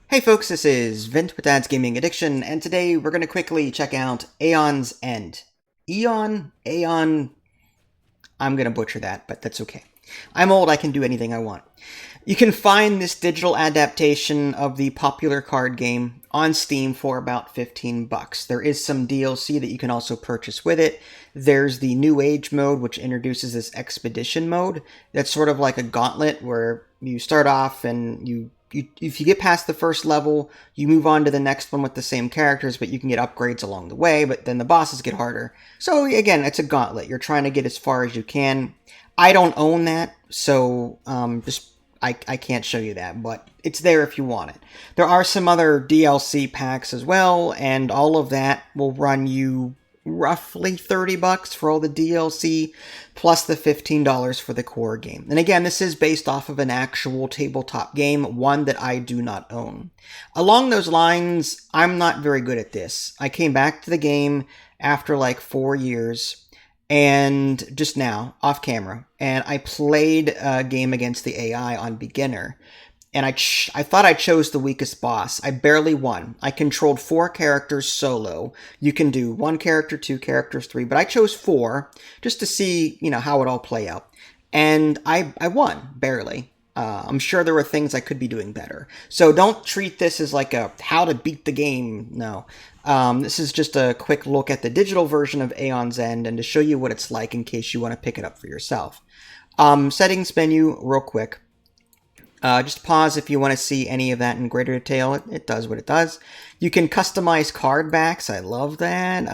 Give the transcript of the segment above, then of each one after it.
Hey folks, this is Vint with Dad's Gaming Addiction, and today we're going to quickly check out Aeon's End. Aeon, I'm going to butcher that, but that's okay. I'm old, I can do anything I want. You can find this digital adaptation of the popular card game on Steam for about 15 bucks. There is some DLC that you can also purchase with it. There's the New Age mode, which introduces this expedition mode. That's sort of like a gauntlet where you start off and if you get past the first level, you move on to the next one with the same characters, but you can get upgrades along the way, but then the bosses get harder. So again, it's a gauntlet. You're trying to get as far as you can. I don't own that, so I can't show you that, but it's there if you want it. There are some other DLC packs as well, and all of that will run you roughly 30 bucks for all the DLC, plus the $15 for the core game. And again, this is based off of an actual tabletop game, one that I do not own. Along those lines, I'm not very good at this. I came back to the game after like 4 years, and just now, off camera, and I played a game against the AI on beginner, and I thought I chose the weakest boss. I barely won. I controlled 4 characters solo. You can do 1 character, 2 characters, 3, but I chose 4 just to see, how it all play out. And I won, barely. I'm sure there were things I could be doing better. So don't treat this as like a how to beat the game. No. This is just a quick look at the digital version of Aeon's End and to show you what it's like in case you want to pick it up for yourself. Settings menu, real quick. Just pause if you want to see any of that in greater detail. It does what it does. You can customize card backs. I love that.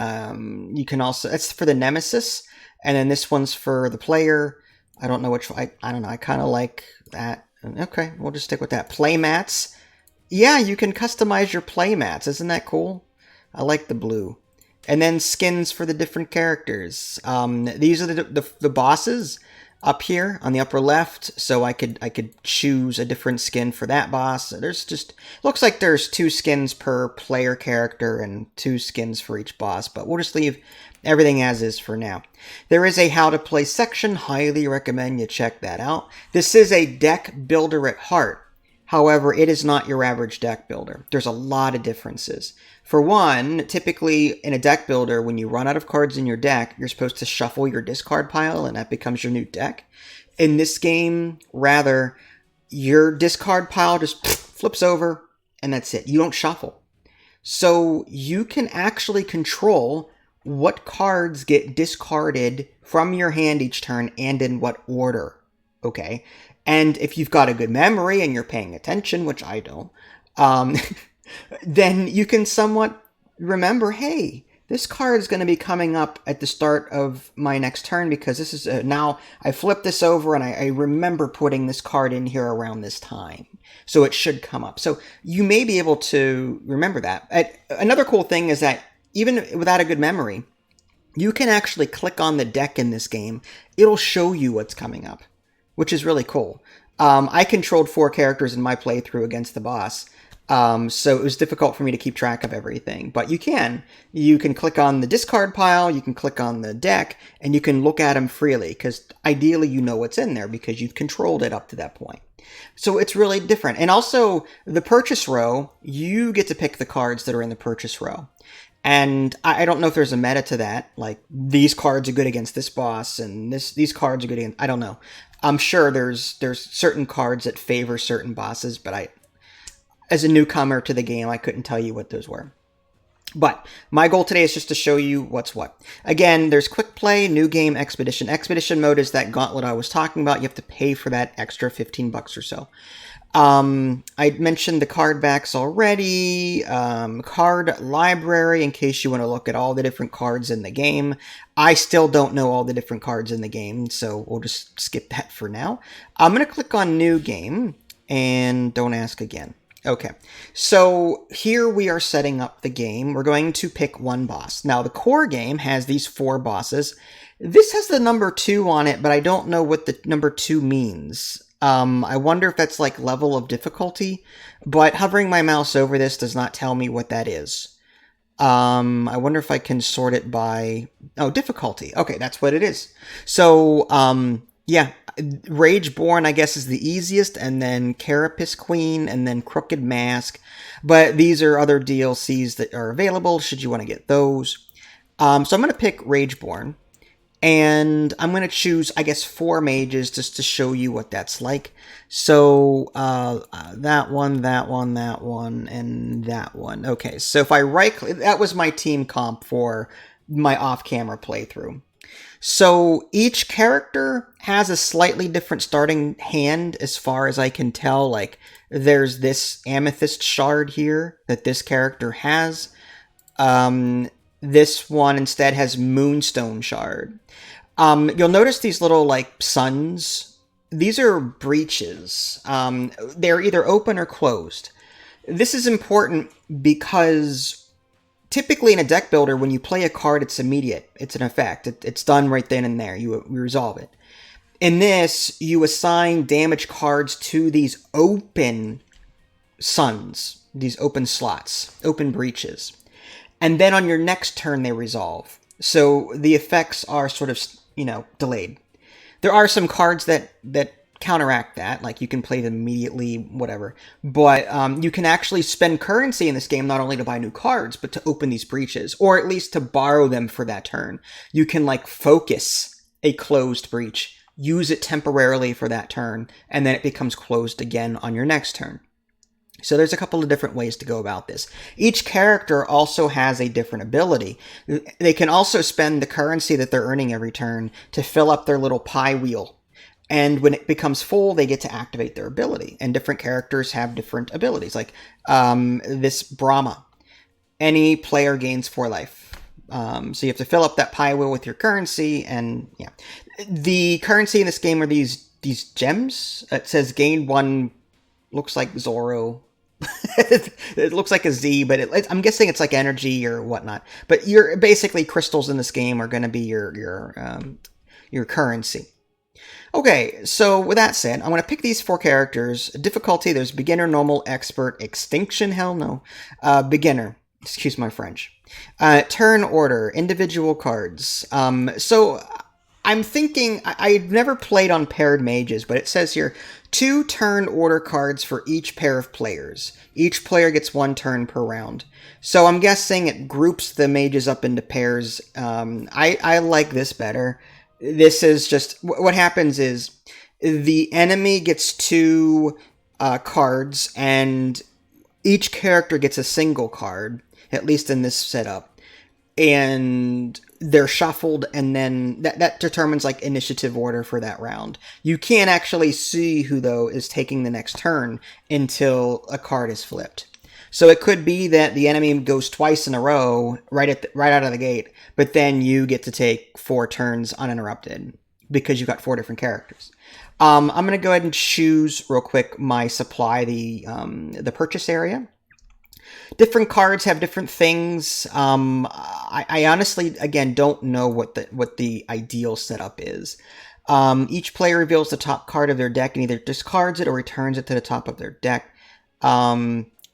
You can also, that's for the Nemesis. And then this one's for the player. I don't know which, I don't know. I kind of like that. Okay, we'll just stick with that. Playmats. Yeah, you can customize your playmats. Isn't that cool? I like the blue. And then skins for the different characters. These are the bosses up here on the upper left, so I could choose a different skin for that boss. There's just, looks like there's 2 skins per player character and 2 skins for each boss, but we'll just leave everything as is for now. There is a how to play section. Highly recommend you check that out. This is a deck builder at heart. However, it is not your average deck builder. There's a lot of differences. For one, typically in a deck builder, when you run out of cards in your deck, you're supposed to shuffle your discard pile and that becomes your new deck. In this game, rather, your discard pile just flips over and that's it. You don't shuffle. So you can actually control what cards get discarded from your hand each turn and in what order. Okay? And if you've got a good memory and you're paying attention, which I don't, then you can somewhat remember, hey, this card is going to be coming up at the start of my next turn because this is now I flip this over and I remember putting this card in here around this time. So it should come up. So you may be able to remember that. Another cool thing is that even without a good memory, you can actually click on the deck in this game. It'll show you what's coming up, which is really cool. I controlled 4 characters in my playthrough against the boss, so it was difficult for me to keep track of everything. But you can. You can click on the discard pile, you can click on the deck, and you can look at them freely, because ideally you know what's in there, because you've controlled it up to that point. So it's really different. And also, the purchase row, you get to pick the cards that are in the purchase row. And I don't know if there's a meta to that, like these cards are good against this boss and these cards are good against, I don't know. I'm sure there's certain cards that favor certain bosses, but as a newcomer to the game, I couldn't tell you what those were. But my goal today is just to show you what's what. Again, there's quick play, new game, expedition. Expedition mode is that gauntlet I was talking about. You have to pay for that extra 15 bucks or so. I mentioned the card backs already, card library in case you want to look at all the different cards in the game. I still don't know all the different cards in the game, so we'll just skip that for now. I'm going to click on new game and don't ask again. Okay, so here we are setting up the game. We're going to pick one boss. Now, the core game has these 4 bosses. This has the number 2 on it, but I don't know what the number 2 means. I wonder if that's like level of difficulty, but hovering my mouse over this does not tell me what that is. I wonder if I can sort it by, difficulty. Okay, that's what it is. So, yeah, Rageborn, I guess, is the easiest, and then Carapace Queen, and then Crooked Mask. But these are other DLCs that are available should you want to get those. So I'm going to pick Rageborn, and I'm going to choose, I guess, 4 mages just to show you what that's like. So that one, that one, that one, and that one. Okay, so if I right-click, that was my team comp for my off-camera playthrough. So each character has a slightly different starting hand as far as I can tell. Like, there's this amethyst shard here that this character has. This one instead has moonstone shard. You'll notice these little, like, suns. These are breaches. They're either open or closed. This is important because typically in a deck builder, when you play a card, it's immediate. It's an effect. It's done right then and there. You resolve it. In this, you assign damage cards to these open suns, these open slots, open breaches. And then on your next turn, they resolve. So the effects are sort of, delayed. There are some cards that counteract that, like you can play them immediately, whatever. But you can actually spend currency in this game not only to buy new cards, but to open these breaches, or at least to borrow them for that turn. You can, like, focus a closed breach, use it temporarily for that turn, and then it becomes closed again on your next turn. So there's a couple of different ways to go about this. Each character also has a different ability. They can also spend the currency that they're earning every turn to fill up their little pie wheel. And when it becomes full, they get to activate their ability. And different characters have different abilities. Like this Brahma. Any player gains 4 life. So you have to fill up that pie wheel with your currency. And yeah, the currency in this game are these gems. It says gain 1, looks like Zoro. It looks like a Z, but I'm guessing it's like energy or whatnot. But basically crystals in this game are going to be your currency. Okay, so with that said, I'm going to pick these 4 characters. Difficulty, there's beginner, normal, expert, extinction, hell no. Beginner, excuse my French. Turn order, individual cards. So I'm thinking, I've never played on paired mages, but it says here, 2 turn order cards for each pair of players. Each player gets 1 turn per round. So I'm guessing it groups the mages up into pairs. I like this better. This is just, what happens is, the enemy gets 2 cards, and each character gets a single card, at least in this setup. And they're shuffled, and then that determines, like, initiative order for that round. You can't actually see who, though, is taking the next turn until a card is flipped. So it could be that the enemy goes twice in a row right out of the gate, but then you get to take 4 turns uninterrupted because you've got 4 different characters. I'm going to go ahead and choose real quick my supply, the purchase area. Different cards have different things. I honestly, again, don't know what the ideal setup is. Each player reveals the top card of their deck and either discards it or returns it to the top of their deck.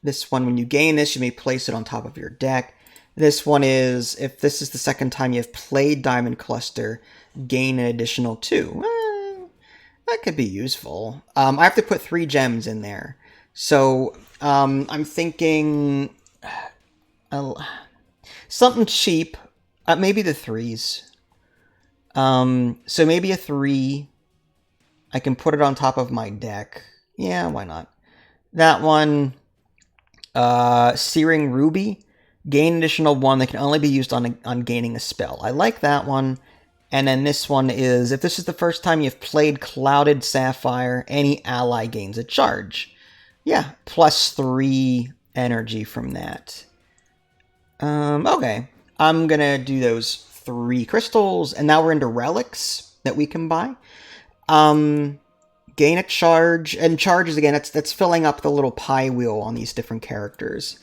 This one, when you gain this, you may place it on top of your deck. This one is, if this is the second time you've played Diamond Cluster, gain an additional 2. That could be useful. I have to put 3 gems in there. So, I'm thinking something cheap. Maybe the 3s. So maybe a 3. I can put it on top of my deck. Yeah, why not? That one, Searing Ruby. Gain additional 1 that can only be used on gaining a spell. I like that one. And then this one is, if this is the first time you've played Clouded Sapphire, any ally gains a charge. Yeah, plus 3 energy from that. Okay. I'm gonna do those 3 crystals, and now we're into relics that we can buy. Gain a charge, and charges again, that's filling up the little pie wheel on these different characters.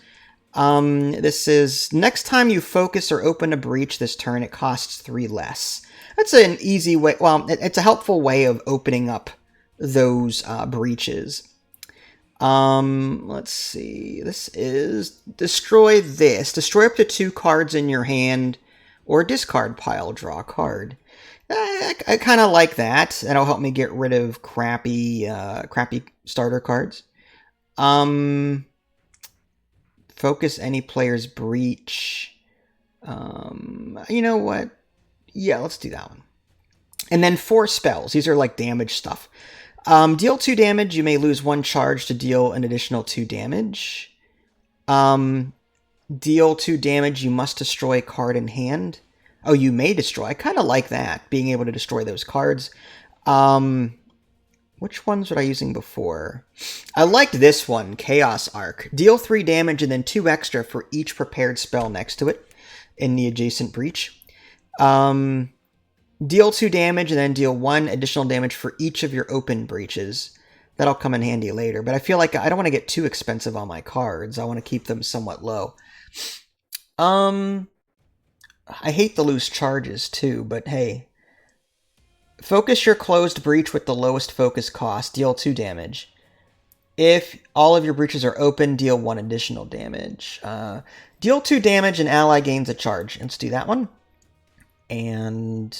This is, next time you focus or open a breach this turn, it costs 3 less. That's an easy way, well, it's a helpful way of opening up those breaches. Let's see, this is destroy this. Destroy up to 2 cards in your hand, or discard pile, draw a card. I kind of like that. That'll help me get rid of crappy starter cards. Focus any player's breach. You know what? Yeah, let's do that one. And then 4 spells. These are like damage stuff. Deal 2 damage. You may lose 1 charge to deal an additional 2 damage. Deal 2 damage. You must destroy a card in hand. Oh, you may destroy. I kind of like that, being able to destroy those cards. Which ones was I using before? I liked this one, Chaos Arc. Deal 3 damage and then 2 extra for each prepared spell next to it in the adjacent breach. Deal 2 damage and then deal 1 additional damage for each of your open breaches. That'll come in handy later, but I feel like I don't want to get too expensive on my cards. I want to keep them somewhat low. I hate the loose charges too, but hey. Focus your closed breach with the lowest focus cost. Deal 2 damage. If all of your breaches are open, deal 1 additional damage. Deal 2 damage and ally gains a charge. Let's do that one. And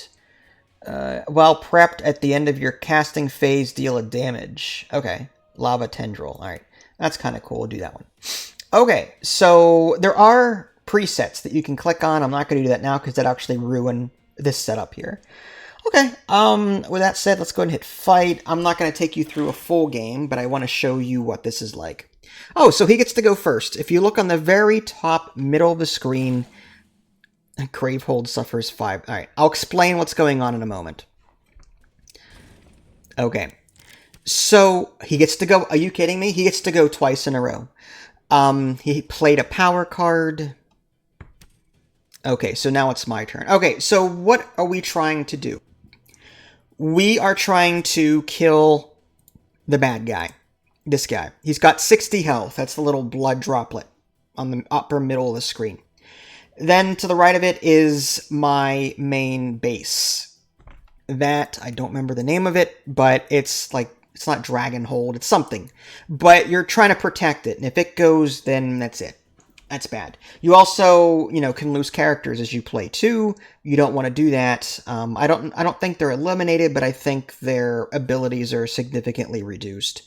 while prepped at the end of your casting phase, deal a damage. Okay. Lava Tendril. All right. That's kind of cool. We'll do that one. Okay. So there are presets that you can click on. I'm not going to do that now because that actually ruin this setup here. Okay, with that said, let's go ahead and hit fight. I'm not going to take you through a full game, but I want to show you what this is like. Oh, so he gets to go first. If you look on the very top middle of the screen, Gravehold suffers 5. All right, I'll explain what's going on in a moment. Okay, so he gets to go. Are you kidding me? He gets to go twice in a row. He played a power card. Okay, so now it's my turn. Okay, so what are we trying to do? We are trying to kill the bad guy. This guy. He's got 60 health. That's the little blood droplet on the upper middle of the screen. Then to the right of it is my main base. That, I don't remember the name of it, but it's like, it's not Dragonhold, it's something. But you're trying to protect it, and if it goes, then that's it. That's bad. You also, can lose characters as you play too. You don't want to do that. I don't think they're eliminated, but I think their abilities are significantly reduced.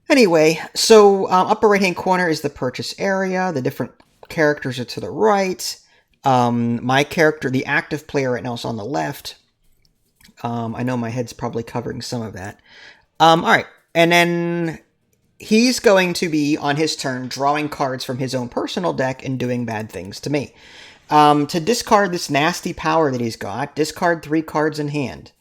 Anyway, so upper right-hand corner is the purchase area. The different characters are to the right. My character, the active player right now, is on the left. I know my head's probably covering some of that. All right, and then he's going to be, on his turn, drawing cards from his own personal deck and doing bad things to me. To discard this nasty power that he's got, discard 3 cards in hand.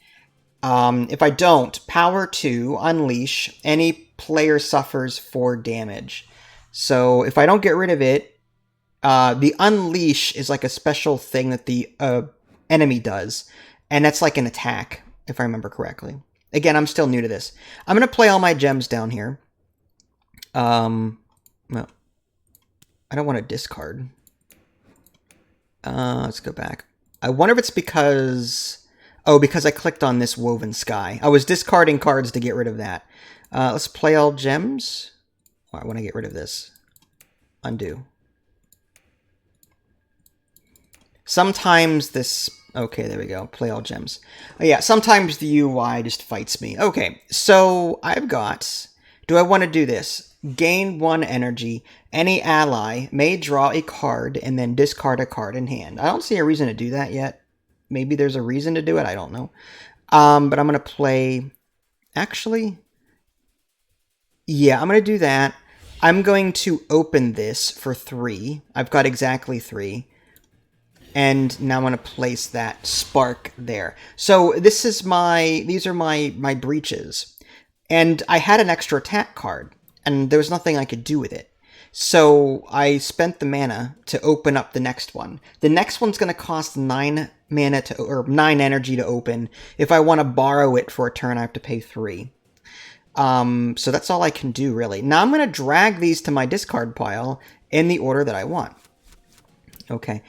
If I don't, power 2, unleash, any player suffers 4 damage. So if I don't get rid of it, the unleash is like a special thing that the enemy does. And that's like an attack, if I remember correctly. Again, I'm still new to this. I'm going to play all my gems down here. Well, I don't want to discard. Let's go back. I wonder if it's because... Oh, because I clicked on this Woven Sky. I was discarding cards to get rid of that. Let's play all gems. Oh, I want to get rid of this. Undo. Sometimes this... Okay, there we go. Play all gems. Oh, yeah, sometimes the UI just fights me. Okay, so I've got... Do I want to do this? Gain 1 energy. Any ally may draw a card and then discard a card in hand. I don't see a reason to do that yet. Maybe there's a reason to do it. I don't know. But I'm going to play... Actually... Yeah, I'm going to do that. I'm going to open this for 3. I've got exactly 3. And now I'm going to place that spark there. So this is these are my breaches. And I had an extra attack card, and there was nothing I could do with it. So I spent the mana to open up the next one. The next one's going to cost 9 mana or 9 energy to open. If I want to borrow it for a turn, I have to pay 3. So that's all I can do, really. Now I'm going to drag these to my discard pile in the order that I want. Okay.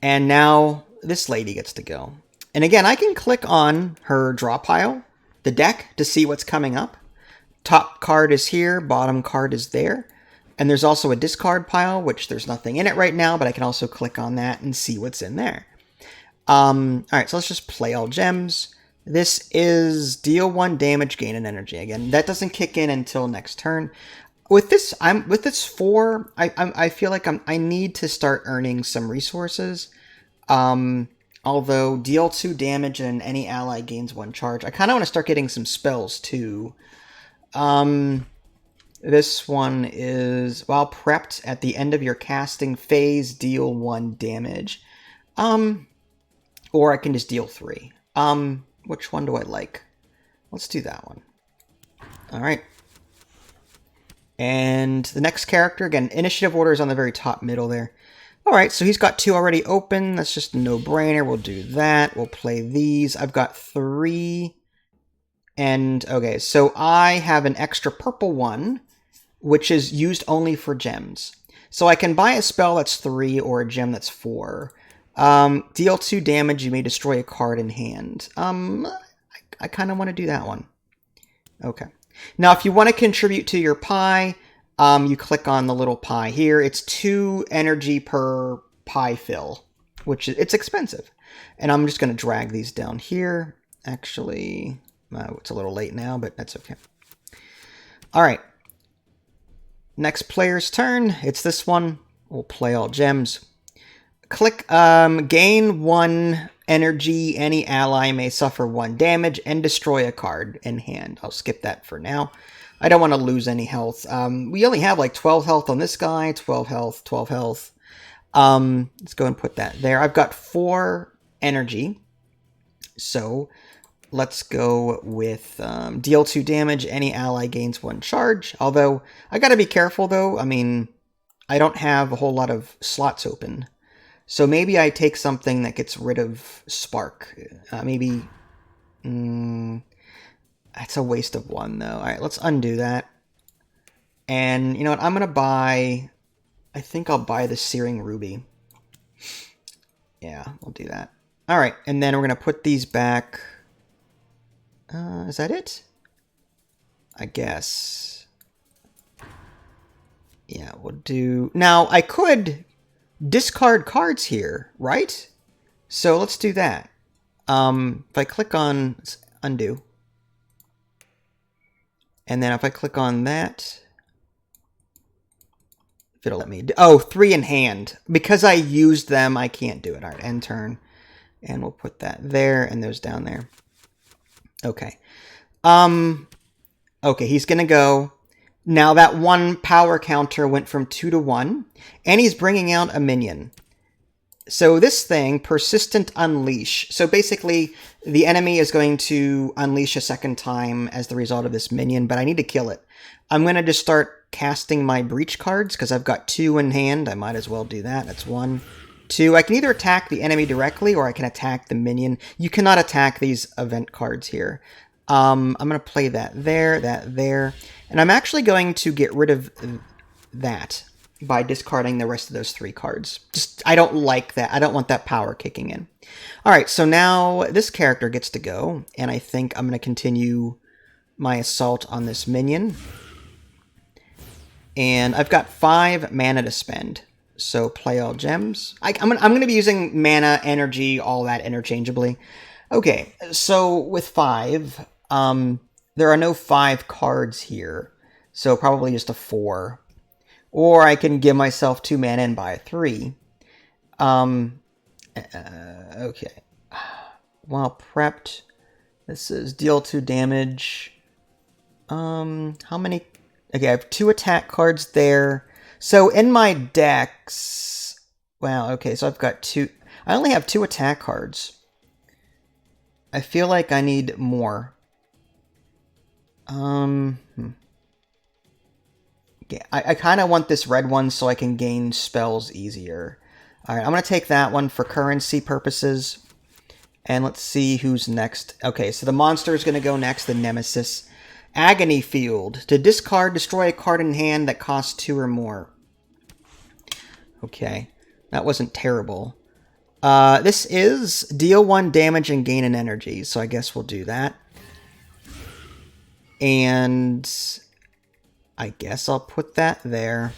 And now this lady gets to go. And again, I can click on her draw pile, the deck, to see what's coming up. Top card is here, bottom card is there. And there's also a discard pile, which there's nothing in it right now, but I can also click on that and see what's in there. Alright, so let's just play all gems. This is deal 1 damage, gain an energy. Again, that doesn't kick in until next turn. With this, with this 4, I feel like I need to start earning some resources. Although deal 2 damage and any ally gains 1 charge. I kind of want to start getting some spells too. This one is, while prepped at the end of your casting phase, deal 1 damage. Or I can just deal 3. Which one do I like? Let's do that one. Alright. And the next character, again, initiative order is on the very top middle there. Alright, so he's got 2 already open. That's just a no-brainer. We'll do that. We'll play these. I've got 3. And, okay, so I have an extra purple one, which is used only for gems. So I can buy a spell that's 3 or a gem that's 4. Deal 2 damage, you may destroy a card in hand. I kind of want to do that one. Okay. Now, if you want to contribute to your pie, you click on the little pie here. It's 2 energy per pie fill, which is, it's expensive. And I'm just going to drag these down here. Actually, it's a little late now, but that's okay. All right. Next player's turn. It's this one. We'll play all gems. Click gain 1 energy. Any ally may suffer 1 damage and destroy a card in hand. I'll skip that for now. I don't want to lose any health. We only have like 12 health on this guy. 12 health, 12 health. Let's go and put that there. I've got 4 energy. So let's go with deal 2 damage. Any ally gains 1 charge. Although, I gotta be careful though. I mean, I don't have a whole lot of slots open. So maybe I take something that gets rid of Spark. Maybe... that's a waste of 1, though. Alright, let's undo that. And, you know what? I'm going to buy... I think I'll buy the Searing Ruby. Yeah, we'll do that. Alright, and then we're going to put these back... is that it? I guess. Yeah, we'll do... Now, I could... discard cards here, right? So let's do that. If I click on undo, and then if I click on that, if it'll let me do, oh, 3 in hand. Because I used them, I can't do it. All right, end turn. And we'll put that there and those down there. Okay. Okay, he's gonna go. Now that 1 power counter went from 2 to 1, and he's bringing out a minion. So this thing, Persistent Unleash. So basically, the enemy is going to unleash a second time as the result of this minion, but I need to kill it. I'm going to just start casting my breach cards, because I've got 2 in hand. I might as well do that. That's 1, 2. I can either attack the enemy directly, or I can attack the minion. You cannot attack these event cards here. I'm going to play that there. And I'm actually going to get rid of that by discarding the rest of those 3 cards. Just, I don't like that. I don't want that power kicking in. Alright, so now this character gets to go, and I think I'm going to continue my assault on this minion. And I've got 5 mana to spend. So play all gems. I'm going to be using mana, energy, all that interchangeably. Okay, so with 5... there are no 5 cards here, so probably just a 4. Or I can give myself 2 mana and buy a 3. Okay. While prepped, this is deal 2 damage. How many? Okay, I have 2 attack cards there. So in my decks, wow, okay, so I've got 2. I only have 2 attack cards. I feel like I need more. Okay, I kind of want this red one so I can gain spells easier. Alright, I'm going to take that one for currency purposes. And let's see who's next. Okay, so the monster is going to go next, the Nemesis. Agony Field. To discard, destroy a card in hand that costs 2 or more. Okay, that wasn't terrible. This is deal 1 damage and gain an energy, so I guess we'll do that. And I guess I'll put that there.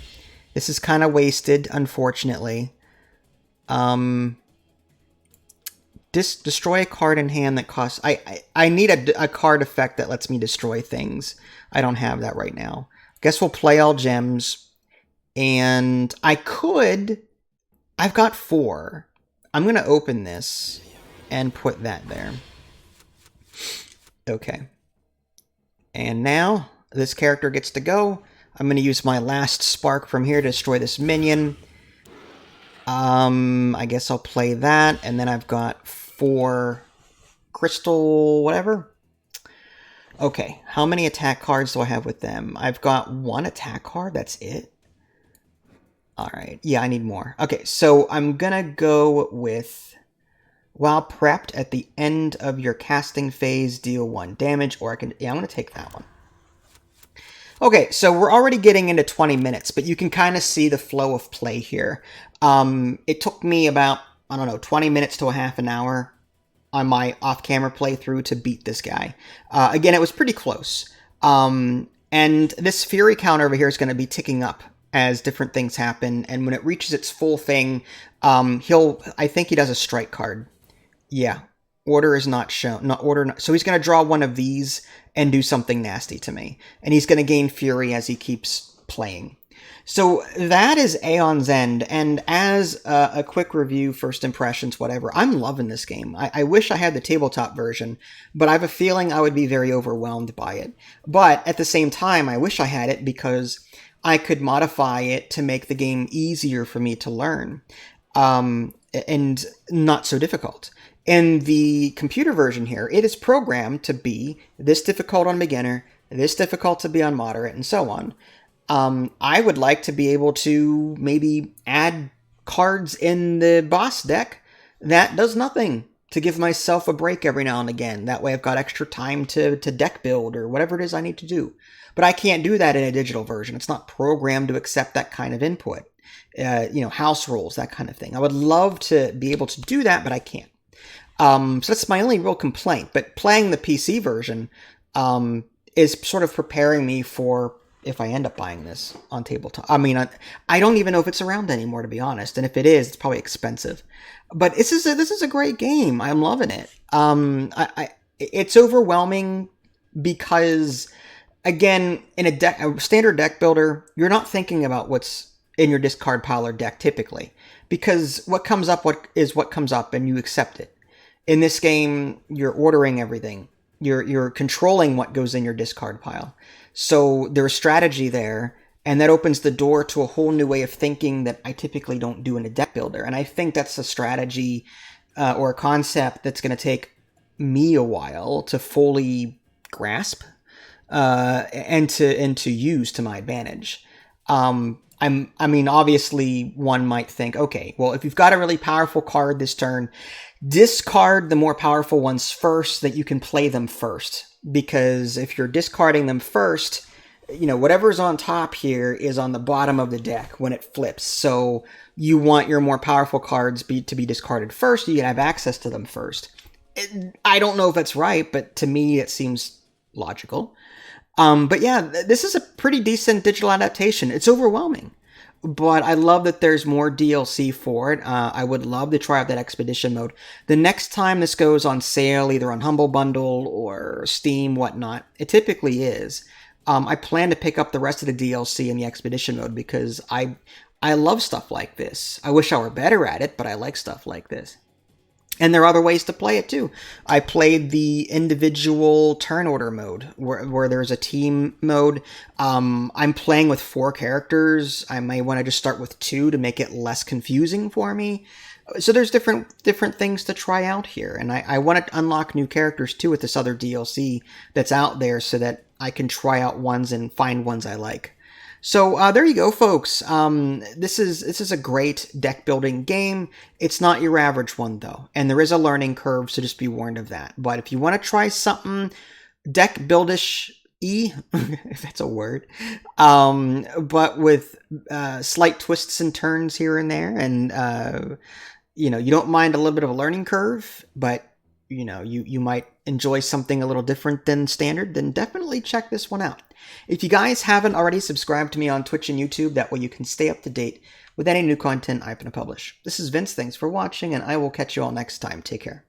This is kind of wasted, unfortunately. destroy a card in hand that costs... I need a card effect that lets me destroy things. I don't have that right now. Guess we'll play all gems. And I could... I've got 4. I'm going to open this and put that there. Okay. And now this character gets to go. I'm going to use my last spark from here to destroy this minion. I guess I'll play that. And then I've got 4 crystal whatever. Okay. How many attack cards do I have with them? I've got 1 attack card. That's it. Alright, yeah, I need more. Okay, so I'm gonna go with, while prepped at the end of your casting phase, deal 1 damage, or I can, yeah, I'm gonna take that one. Okay, so we're already getting into 20 minutes, but you can kind of see the flow of play here. It took me about, I don't know, 20 minutes to a half an hour on my off-camera playthrough to beat this guy. Again, it was pretty close. And this fury count over here is gonna be ticking up as different things happen, and when it reaches its full thing, I think he does a strike card. Yeah, order is not shown, so he's going to draw one of these and do something nasty to me, and he's going to gain fury as he keeps playing. So that is Aeon's End, and as a quick review, first impressions, whatever, I'm loving this game. I wish I had the tabletop version, but I have a feeling I would be very overwhelmed by it. But at the same time, I wish I had it because I could modify it to make the game easier for me to learn, and not so difficult. In the computer version here, it is programmed to be this difficult on beginner, this difficult to be on moderate, and so on. I would like to be able to maybe add cards in the boss deck that does nothing, to give myself a break every now and again. That way I've got extra time to deck build or whatever it is I need to do. But I can't do that in a digital version. It's not programmed to accept that kind of input. House rules, that kind of thing. I would love to be able to do that, but I can't. So that's my only real complaint. But playing the PC version is sort of preparing me for if I end up buying this on tabletop. I mean, I don't even know if it's around anymore, to be honest. And if it is, it's probably expensive. But this is a great game. I'm loving it. It's overwhelming because, again, in a standard deck builder, you're not thinking about what's in your discard pile or deck typically, because what comes up what comes up, and you accept it. In this game, you're ordering everything. You're controlling what goes in your discard pile. So there's strategy there, and that opens the door to a whole new way of thinking that I typically don't do in a deck builder. And I think that's a strategy or a concept that's going to take me a while to fully grasp and to use to my advantage. I mean, obviously, one might think, okay, well, if you've got a really powerful card this turn, discard the more powerful ones first so that you can play them first. Because if you're discarding them first, whatever's on top here is on the bottom of the deck when it flips. So you want your more powerful cards to be discarded first. You can have access to them first. I don't know if that's right, but to me it seems logical. But yeah, this is a pretty decent digital adaptation. It's overwhelming, but I love that there's more DLC for it. I would love to try out that expedition mode. The next time this goes on sale, either on Humble Bundle or Steam, whatnot, it typically is. I plan to pick up the rest of the DLC in the expedition mode because I love stuff like this. I wish I were better at it, but I like stuff like this. And there are other ways to play it too. I played the individual turn order mode where there's a team mode. I'm playing with 4 characters. I may want to just start with 2 to make it less confusing for me. So there's different things to try out here. And I want to unlock new characters too with this other DLC that's out there so that I can try out ones and find ones I like. So there you go, folks. This is a great deck building game. It's not your average one though, and there is a learning curve, so just be warned of that. But if you want to try something deck buildish, if that's a word, but with slight twists and turns here and there, and you don't mind a little bit of a learning curve, but you might enjoy something a little different than standard, then definitely check this one out. If you guys haven't already, subscribed to me on Twitch and YouTube. That way you can stay up to date with any new content I'm going to publish. This is Vince. Thanks for watching, and I will catch you all next time. Take care.